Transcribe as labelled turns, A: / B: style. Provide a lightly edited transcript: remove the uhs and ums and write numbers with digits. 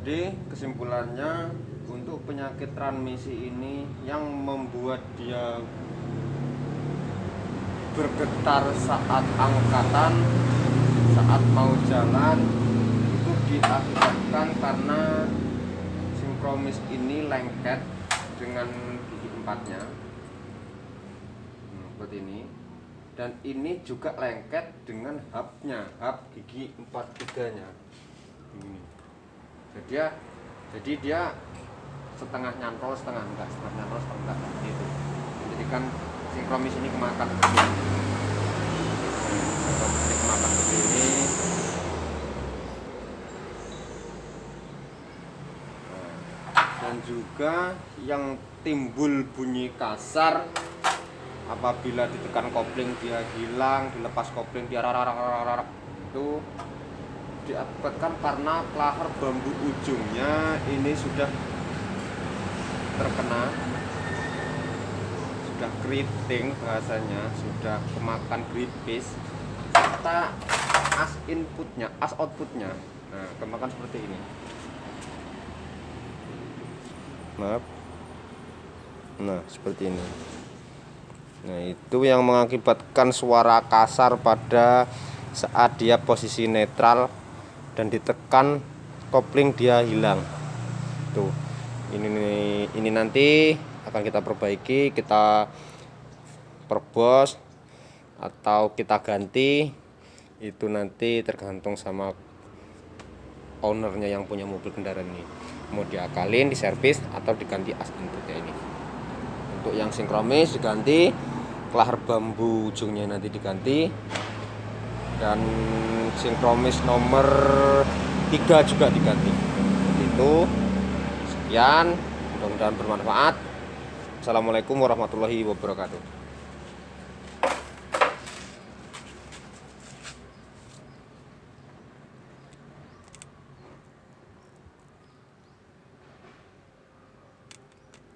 A: Jadi kesimpulannya, untuk penyakit transmisi ini yang membuat dia bergetar saat angkatan, saat mau jalan, itu diakibatkan karena sinkromis ini lengket dengan gigi empatnya, seperti ini. Dan ini juga lengket dengan hubnya, hub gigi 43-nya ini. Jadi dia setengah nyantol, setengah enggak, setengah nyantol, setengah enggak, gitu. Jadi kan sinkromis ini kemakan begini. Sinkromis ini kemakan begini. Dan juga yang timbul bunyi kasar apabila ditekan kopling dia hilang, dilepas kopling dia rarak, itu diakibatkan karena pelahar bambu ujungnya ini sudah terkena, sudah keriting bahasanya, sudah kemakan gripis, serta as inputnya, as outputnya, nah kemakan seperti ini. Maaf, nah seperti ini. Nah itu yang mengakibatkan suara kasar pada saat dia posisi netral dan ditekan kopling dia hilang. Tuh, ini nanti akan kita perbaiki, kita perbos atau kita ganti. Itu nanti tergantung sama ownernya yang punya mobil kendaraan ini, mau diakalin, diservis atau diganti as inputnya ini. Untuk yang sinkromis diganti, kelahar bambu ujungnya nanti diganti, dan sinkromis nomor 3 juga diganti. Itu sekian, mudah-mudahan bermanfaat. Assalamualaikum warahmatullahi wabarakatuh.